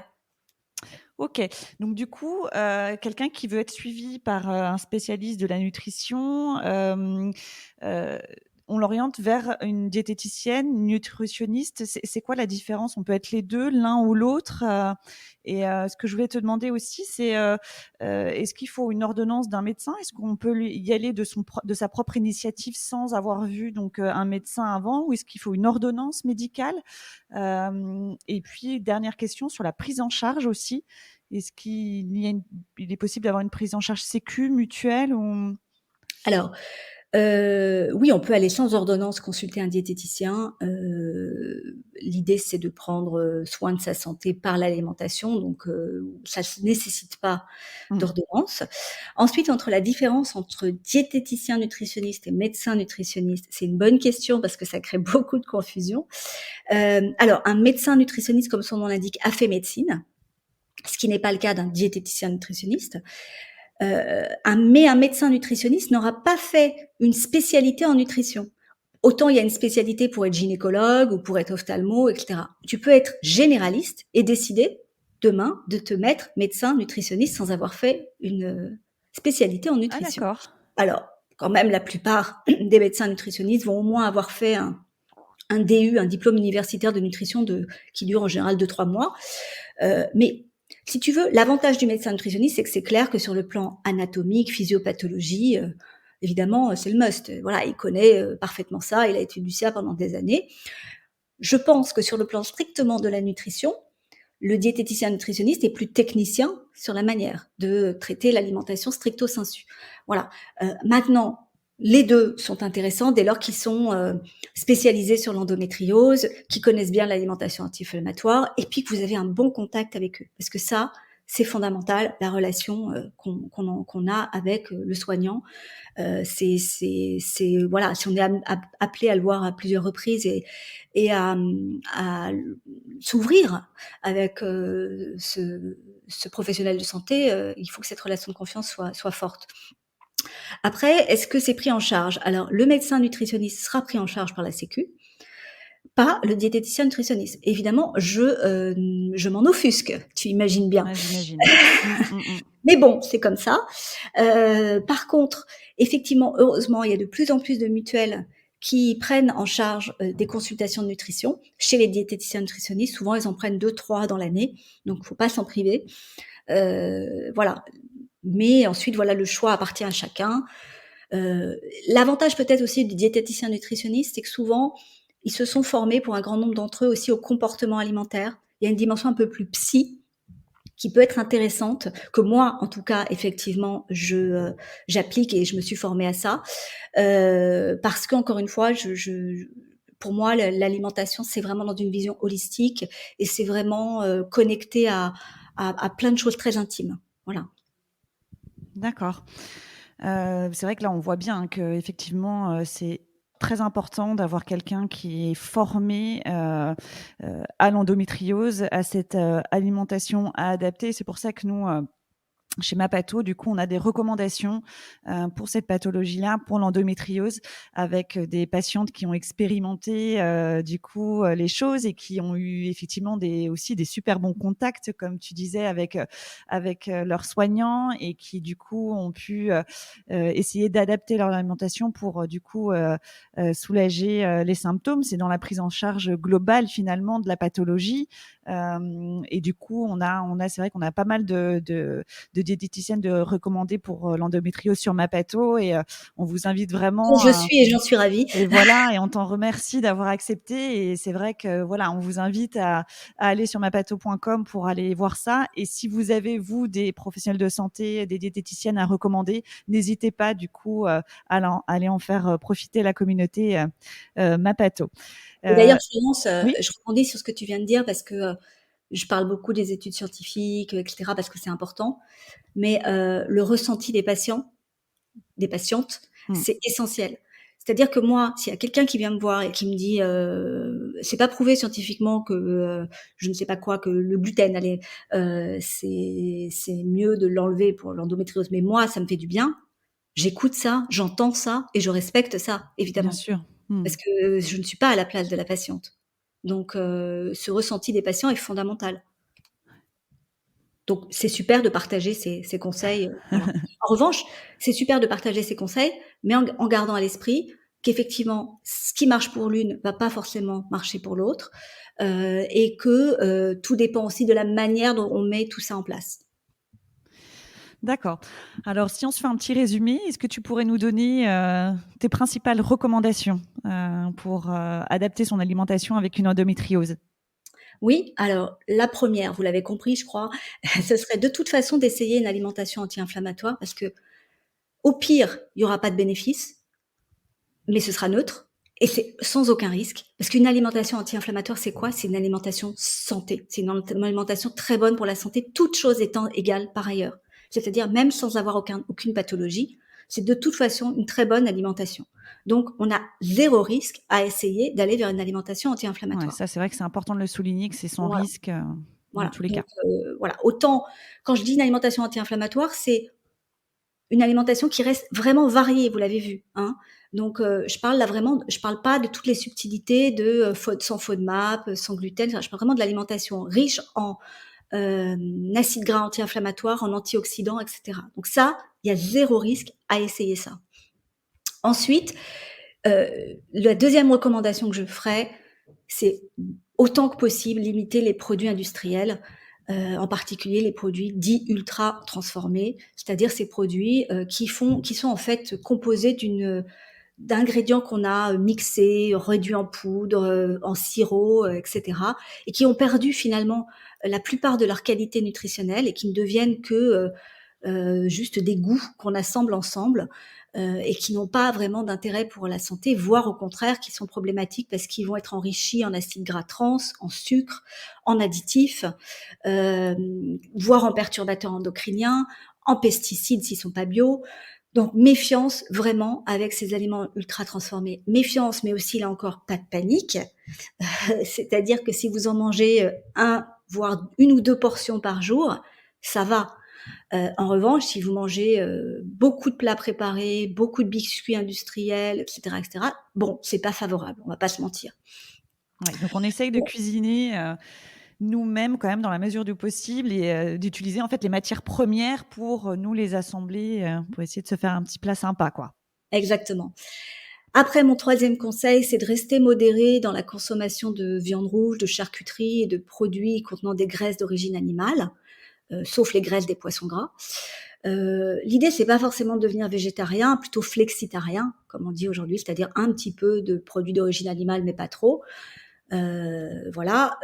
OK. Donc du coup, quelqu'un qui veut être suivi par, un spécialiste de la nutrition, heu, on l'oriente vers une diététicienne, une nutritionniste. C'est quoi la différence? On peut être les 2, l'un ou l'autre? Ce que je voulais te demander aussi, c'est, est-ce qu'il faut une ordonnance d'un médecin? Est-ce qu'on peut lui y aller de sa propre initiative sans avoir vu donc, un médecin avant? Ou est-ce qu'il faut une ordonnance médicale? Et puis dernière question sur la prise en charge aussi. Est-ce il est possible d'avoir une prise en charge sécu, mutuelle ou? Alors, oui, on peut aller sans ordonnance consulter un diététicien. L'idée, c'est de prendre, soin de sa santé par l'alimentation, donc ça ne nécessite pas Mmh. d'ordonnance. Ensuite, entre la différence entre diététicien nutritionniste et médecin nutritionniste, c'est une bonne question parce que ça crée beaucoup de confusion. Alors un médecin nutritionniste, comme son nom l'indique, a fait médecine, ce qui n'est pas le cas d'un diététicien nutritionniste. Mais un médecin nutritionniste n'aura pas fait une spécialité en nutrition. Autant il y a une spécialité pour être gynécologue ou pour être ophtalmo, etc. Tu peux être généraliste et décider demain de te mettre médecin nutritionniste sans avoir fait une spécialité en Ah nutrition. d'accord. Alors, quand même, la plupart des médecins nutritionnistes vont au moins avoir fait un DU, un diplôme universitaire de nutrition qui dure en général 2-3 mois. Mais si tu veux, l'avantage du médecin nutritionniste, c'est que c'est clair que sur le plan anatomique, physiopathologie, évidemment, c'est le must. Voilà, il connaît parfaitement ça, il a étudié ça pendant des années. Je pense que sur le plan strictement de la nutrition, le diététicien nutritionniste est plus technicien sur la manière de traiter l'alimentation stricto sensu. Voilà. Maintenant, les deux sont intéressants dès lors qu'ils sont spécialisés sur l'endométriose, qui connaissent bien l'alimentation anti-inflammatoire, et puis que vous avez un bon contact avec eux. Parce que ça, c'est fondamental, la relation qu'on a avec le soignant. Voilà, si on est appelé à le voir à plusieurs reprises et à s'ouvrir avec ce professionnel de santé, il faut que cette relation de confiance soit forte. Après, est-ce que c'est pris en charge? Alors, le médecin nutritionniste sera pris en charge par la Sécu, pas le diététicien nutritionniste. Évidemment, je m'en offusque, tu imagines bien. Ouais, j'imagine. Mais bon, c'est comme ça. Par contre, effectivement, heureusement, il y a de plus en plus de mutuelles qui prennent en charge des consultations de nutrition. Chez les diététiciens nutritionnistes, souvent, ils en prennent 2-3 dans l'année, donc il ne faut pas s'en priver. Voilà. Mais ensuite, voilà, le choix appartient à chacun. L'avantage peut-être aussi du diététicien nutritionniste, c'est que souvent, ils se sont formés pour un grand nombre d'entre eux aussi au comportement alimentaire. Il y a une dimension un peu plus psy qui peut être intéressante, que moi, en tout cas, effectivement, j'applique et je me suis formée à ça. Parce qu'encore une fois, pour moi, l'alimentation, c'est vraiment dans une vision holistique et c'est vraiment connecté à plein de choses très intimes. Voilà. D'accord. C'est vrai que là, on voit bien qu'effectivement, c'est très important d'avoir quelqu'un qui est formé, à l'endométriose, à cette, alimentation à adapter. C'est pour ça que nous, chez Mapato, du coup, on a des recommandations pour cette pathologie-là, pour l'endométriose, avec des patientes qui ont expérimenté du coup les choses et qui ont eu effectivement aussi des super bons contacts, comme tu disais, avec leurs soignants et qui du coup ont pu essayer d'adapter leur alimentation pour du coup soulager les symptômes. C'est dans la prise en charge globale finalement de la pathologie. Et du coup, c'est vrai qu'on a pas mal de diététicienne de recommander pour l'endométriose sur Mapato et on vous invite Dont vraiment je suis et j'en suis ravie. et voilà, et on t'en remercie d'avoir accepté. Et c'est vrai que voilà, on vous invite à aller sur mapato.com pour aller voir ça. Et si vous avez, vous, des professionnels de santé, des diététiciennes à recommander, n'hésitez pas du coup aller en faire profiter la communauté Mapato. Et d'ailleurs, Florence, Oui, je rebondis sur ce que tu viens de dire parce que je parle beaucoup des études scientifiques, etc., parce que c'est important. Mais le ressenti des patients, des patientes, mm, c'est essentiel. C'est-à-dire que moi, s'il y a quelqu'un qui vient me voir et qui me dit, c'est pas prouvé scientifiquement que je ne sais pas quoi, que le gluten, allez, c'est mieux de l'enlever pour l'endométriose, mais moi, ça me fait du bien. J'écoute ça, j'entends ça et je respecte ça, bien évidemment, sûr. Mm. parce que je ne suis pas à la place de la patiente. Donc, ce ressenti des patients est fondamental. Donc, c'est super de partager ces conseils, voilà. En revanche, c'est super de partager ces conseils, mais en gardant à l'esprit qu'effectivement, ce qui marche pour l'une va pas forcément marcher pour l'autre, et que, tout dépend aussi de la manière dont on met tout ça en place. D'accord. Alors, si on se fait un petit résumé, est-ce que tu pourrais nous donner tes principales recommandations pour adapter son alimentation avec une endométriose? Oui, alors la première, vous l'avez compris, je crois, ce serait de toute façon d'essayer une alimentation anti-inflammatoire parce qu'au pire, il y aura pas de bénéfice, mais ce sera neutre et c'est sans aucun risque. Parce qu'une alimentation anti-inflammatoire, c'est quoi? C'est une alimentation santé. C'est une alimentation très bonne pour la santé, toutes choses étant égales par ailleurs. C'est-à-dire même sans avoir aucune pathologie, c'est de toute façon une très bonne alimentation. Donc on a zéro risque à essayer d'aller vers une alimentation Ouais, anti-inflammatoire. ça, c'est vrai que c'est important de le souligner, que c'est sans Voilà, risque dans voilà. tous les Donc cas. voilà, autant quand je dis une alimentation anti-inflammatoire, c'est une alimentation qui reste vraiment variée, vous l'avez vu, hein. Donc je parle là vraiment je parle pas de toutes les subtilités de, sans FODMAP, sans gluten, enfin je parle vraiment de l'alimentation riche en, acides gras anti-inflammatoires, en antioxydants et cetera. Donc ça, il y a zéro risque à essayer ça. Ensuite, heu, la deuxième recommandation que je ferais, c'est autant que possible limiter les produits industriels, en particulier les produits dits ultra transformés, c'est-à-dire ces produits, qui sont en fait composés d'ingrédients qu'on a mixés, réduits en poudre, en sirop, et cetera et qui ont perdu finalement la plupart de leur qualité nutritionnelle et qui ne deviennent que, juste des goûts qu'on assemble ensemble, et qui n'ont pas vraiment d'intérêt pour la santé, voire au contraire qui sont problématiques parce qu'ils vont être enrichis en acides gras trans, en sucre, en additifs, voire en perturbateurs endocriniens, en pesticides s'ils sont pas bio. Donc méfiance vraiment avec ces aliments ultra transformés. Méfiance, mais aussi là encore pas de panique. C'est-à-dire que si vous en mangez, 1 voire 1 ou 2 portions par jour, ça va. En revanche, si vous mangez, beaucoup de plats préparés, beaucoup de biscuits industriels et cetera, bon, c'est pas favorable, on va pas se mentir. Ouais, donc on essaye de Bon, cuisiner nous-mêmes quand même dans la mesure du possible et d'utiliser en fait les matières premières pour nous les assembler pour essayer de se faire un petit plat sympa, quoi. exactement. Après, mon troisième conseil, c'est de rester modéré dans la consommation de viande rouge, de charcuterie et de produits contenant des graisses d'origine animale, sauf les graisses des poissons gras. L'idée, c'est pas forcément de devenir végétarien, plutôt flexitarien, comme on dit aujourd'hui, c'est-à-dire un petit peu de produits d'origine animale, mais pas trop. Voilà,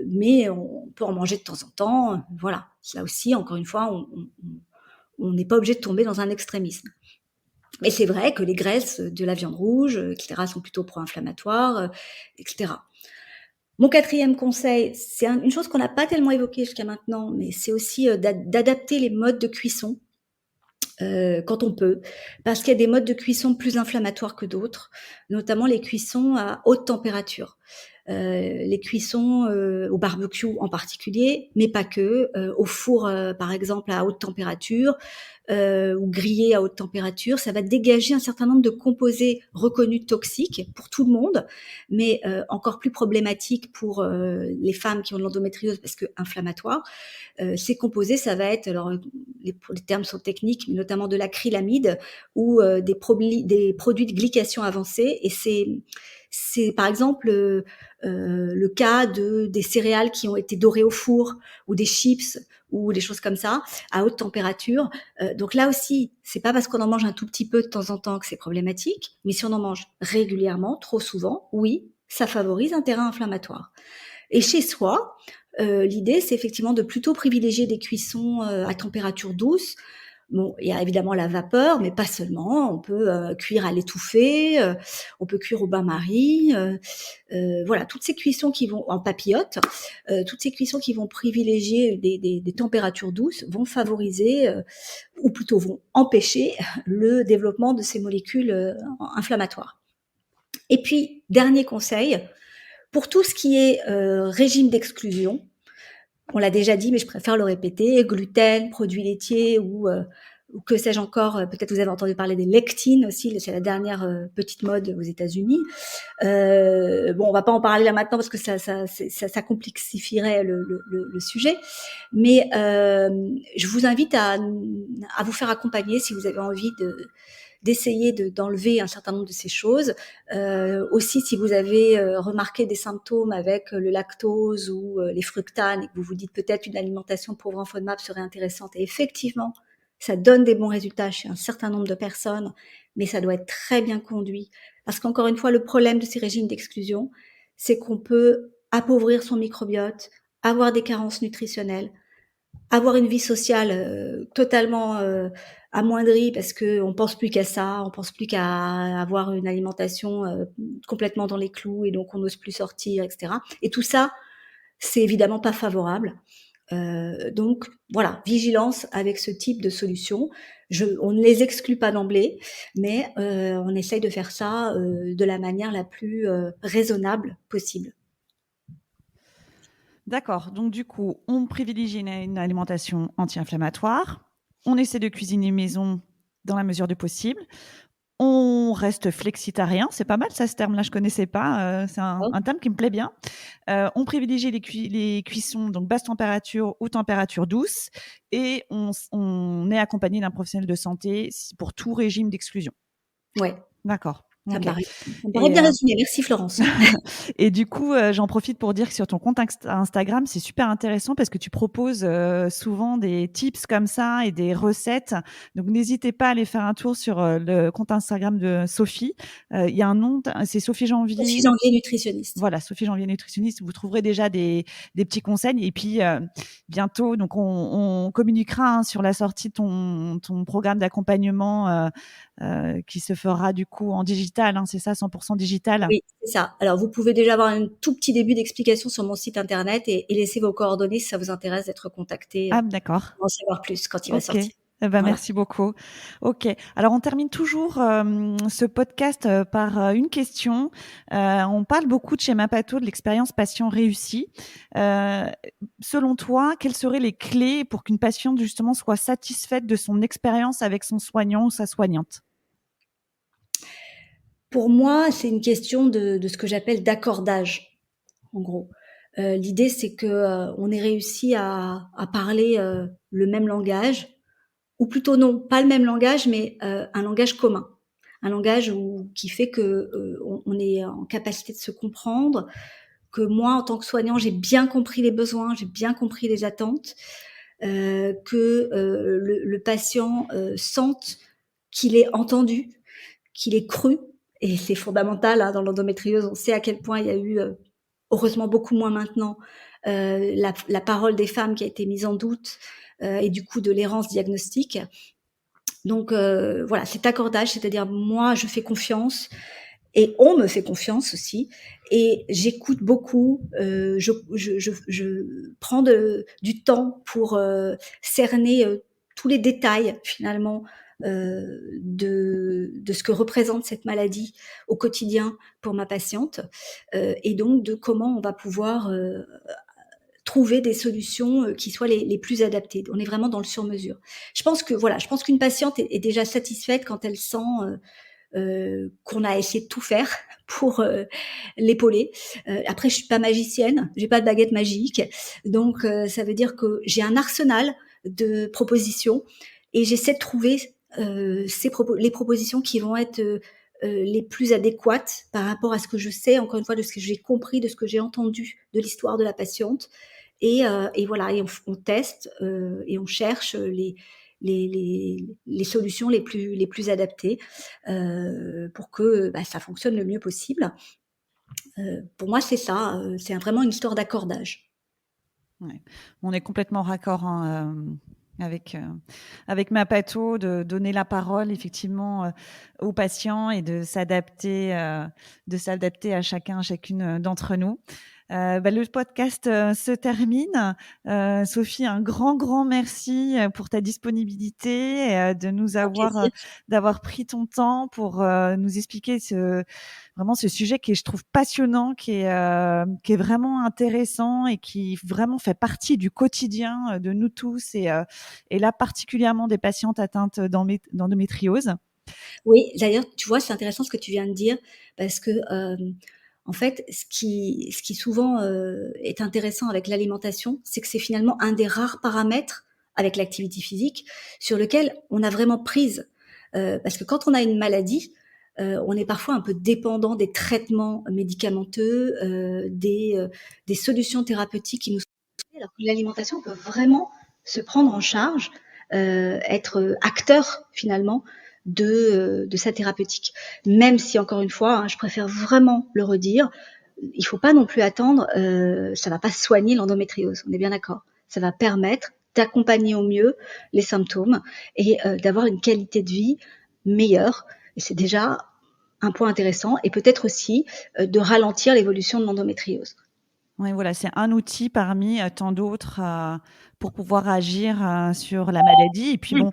mais on peut en manger de temps en temps, voilà. Là aussi, encore une fois, on n'est pas obligé de tomber dans un extrémisme. Mais c'est vrai que les graisses de la viande rouge, et cetera, sont plutôt pro-inflammatoires, et cetera. Mon quatrième conseil, c'est une chose qu'on n'a pas tellement évoquée jusqu'à maintenant, mais c'est aussi, d'adapter les modes de cuisson, quand on peut. Parce qu'il y a des modes de cuisson plus inflammatoires que d'autres, notamment les cuissons à haute température. les cuissons au barbecue en particulier, mais pas que, au four par exemple à haute température, ou grillé à haute température, ça va dégager un certain nombre de composés reconnus toxiques pour tout le monde, mais encore plus problématiques pour les femmes qui ont de l'endométriose parce que inflammatoire. Ces composés, ça va être, alors les termes sont techniques, mais notamment de l'acrylamide ou des produits de glycation avancée. Et c'est par exemple le cas des céréales qui ont été dorées au four ou des chips ou des choses comme ça à haute température. Donc là aussi, c'est pas parce qu'on en mange un tout petit peu de temps en temps que c'est problématique, mais si on en mange régulièrement, trop souvent, oui, ça favorise un terrain inflammatoire. Et chez soi, l'idée, c'est effectivement de plutôt privilégier des cuissons à température douce. Bon, il y a évidemment la vapeur, mais pas seulement. On peut cuire à l'étouffée, on peut cuire au bain-marie. Voilà, toutes ces cuissons qui vont en papillote, toutes ces cuissons qui vont privilégier des températures douces vont favoriser, ou plutôt vont empêcher le développement de ces molécules inflammatoires. Et puis, dernier conseil, pour tout ce qui est régime d'exclusion, on l'a déjà dit, mais je préfère le répéter, gluten, produits laitiers ou que sais-je encore, peut-être vous avez entendu parler des lectines aussi, c'est la dernière petite mode aux États-Unis. Bon, on va pas en parler là maintenant parce que ça complexifierait le sujet, mais je vous invite à vous faire accompagner si vous avez envie d'essayer d'enlever un certain nombre de ces choses. Aussi, si vous avez remarqué des symptômes avec le lactose ou les fructanes et que vous vous dites peut-être une alimentation pauvre en FODMAP serait intéressante, et effectivement, ça donne des bons résultats chez un certain nombre de personnes, mais ça doit être très bien conduit. Parce qu'encore une fois, le problème de ces régimes d'exclusion, c'est qu'on peut appauvrir son microbiote, avoir des carences nutritionnelles, avoir une vie sociale totalement amoindrie parce que on pense plus qu'à ça, on pense plus qu'à avoir une alimentation complètement dans les clous et donc on n'ose plus sortir, etc. Et tout ça, c'est évidemment pas favorable. Donc voilà, vigilance avec ce type de solution. On ne les exclut pas d'emblée, mais on essaye de faire ça de la manière la plus raisonnable possible. D'accord. Donc, du coup, on privilégie une alimentation anti-inflammatoire. On essaie de cuisiner maison dans la mesure du possible. On reste flexitarien. C'est pas mal, ça, ce terme-là, je connaissais pas. C'est un terme qui me plaît bien. On privilégie les cuissons, donc basse température ou température douce. Et on est accompagné d'un professionnel de santé pour tout régime d'exclusion. Ouais. D'accord. Ça Okay. me paraît bien résumé. Merci Florence. Et du coup, j'en profite pour dire que sur ton compte Instagram, c'est super intéressant parce que tu proposes souvent des tips comme ça et des recettes. Donc, n'hésitez pas à aller faire un tour sur le compte Instagram de Sophie. Il y a un nom, c'est Sophie Janvier. Sophie Janvier, nutritionniste. Voilà, Sophie Janvier, nutritionniste. Vous trouverez déjà des petits conseils. Et puis, bientôt, donc on communiquera sur la sortie de ton programme d'accompagnement qui se fera du coup en digital, c'est ça, 100% digital? Oui, c'est ça. Alors, vous pouvez déjà avoir un tout petit début d'explication sur mon site internet et laisser vos coordonnées si ça vous intéresse d'être contacté. Ah, d'accord. Pour en savoir plus quand il va sortir. Eh ben, voilà. Merci beaucoup. Ok. Alors, on termine toujours ce podcast par une question. On parle beaucoup de chez Mapato de l'expérience patient réussie. Selon toi, quelles seraient les clés pour qu'une patiente justement soit satisfaite de son expérience avec son soignant ou sa soignante? Pour moi, c'est une question de ce que j'appelle d'accordage, en gros. L'idée, c'est que on ait réussi à parler le même langage, ou plutôt non, pas le même langage, mais un langage commun. Un langage qui fait que on est en capacité de se comprendre, que moi, en tant que soignant, j'ai bien compris les besoins, j'ai bien compris les attentes, que le patient sente qu'il est entendu, qu'il est cru. Et c'est fondamental dans l'endométriose. On sait à quel point il y a eu, heureusement beaucoup moins maintenant, la parole des femmes qui a été mise en doute, et du coup de l'errance diagnostique. Donc voilà, cet accordage, c'est-à-dire moi je fais confiance et on me fait confiance aussi, et j'écoute beaucoup, je prends du temps pour cerner tous les détails finalement de ce que représente cette maladie au quotidien pour ma patiente, et donc de comment on va pouvoir trouver des solutions qui soient les plus adaptées. On est vraiment dans le sur-mesure. Je pense qu'une patiente est déjà satisfaite quand elle sent qu'on a essayé de tout faire pour l'épauler. Après, je suis pas magicienne, j'ai pas de baguette magique, donc ça veut dire que j'ai un arsenal de propositions et j'essaie de trouver les propositions qui vont être les plus adéquates par rapport à ce que je sais, encore une fois, de ce que j'ai compris, de ce que j'ai entendu de l'histoire de la patiente. Et voilà, et on teste et on cherche les solutions les plus adaptées pour que ça fonctionne le mieux possible. Pour moi, c'est ça, c'est vraiment une histoire d'accordage. Ouais. On est complètement raccord avec Mapato, de donner la parole effectivement aux patients et de s'adapter à chacune d'entre nous. Le podcast se termine. Sophie, un grand merci pour ta disponibilité, d'avoir pris ton temps pour nous expliquer vraiment ce sujet qui est, je trouve, passionnant, qui est vraiment intéressant et qui vraiment fait partie du quotidien de nous tous et là particulièrement des patientes atteintes d'endométriose. Oui, d'ailleurs, tu vois, c'est intéressant ce que tu viens de dire parce que en fait, ce qui souvent est intéressant avec l'alimentation, c'est que c'est finalement un des rares paramètres avec l'activité physique sur lequel on a vraiment prise. Parce que quand on a une maladie, on est parfois un peu dépendant des traitements médicamenteux, des solutions thérapeutiques qui nous sont, alors que l'alimentation peut vraiment se prendre en charge, être acteur finalement de sa thérapeutique. Même si, encore une fois, je préfère vraiment le redire, il ne faut pas non plus attendre, ça ne va pas soigner l'endométriose, on est bien d'accord. Ça va permettre d'accompagner au mieux les symptômes et d'avoir une qualité de vie meilleure. Et c'est déjà un point intéressant et peut-être aussi de ralentir l'évolution de l'endométriose. Oui, voilà, c'est un outil parmi tant d'autres pour pouvoir agir sur la maladie. Et puis bon,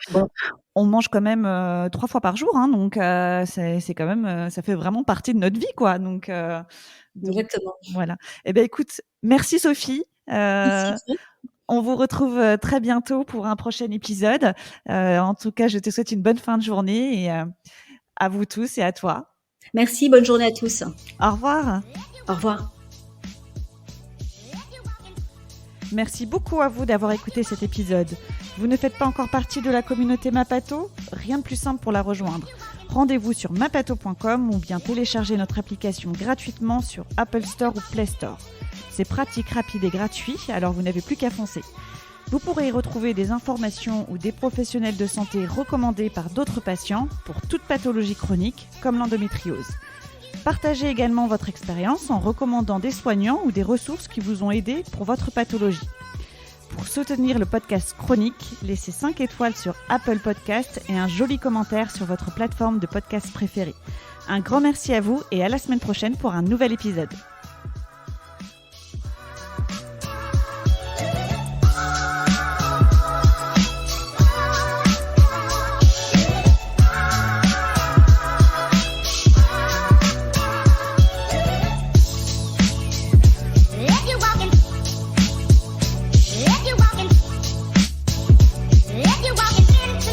on mange quand même 3 fois par jour, donc c'est quand même, ça fait vraiment partie de notre vie, quoi. Donc exactement. Voilà. Eh ben écoute, merci Sophie. Merci. On vous retrouve très bientôt pour un prochain épisode. En tout cas, je te souhaite une bonne fin de journée et à vous tous et à toi. Merci, bonne journée à tous. Au revoir. Au revoir. Merci beaucoup à vous d'avoir écouté cet épisode. Vous ne faites pas encore partie de la communauté Mapato ? Rien de plus simple pour la rejoindre. Rendez-vous sur mapato.com ou bien téléchargez notre application gratuitement sur Apple Store ou Play Store. C'est pratique, rapide et gratuit, alors vous n'avez plus qu'à foncer. Vous pourrez y retrouver des informations ou des professionnels de santé recommandés par d'autres patients pour toute pathologie chronique comme l'endométriose. Partagez également votre expérience en recommandant des soignants ou des ressources qui vous ont aidé pour votre pathologie. Pour soutenir le podcast Chronique, laissez 5 étoiles sur Apple Podcast et un joli commentaire sur votre plateforme de podcast préférée. Un grand merci à vous et à la semaine prochaine pour un nouvel épisode.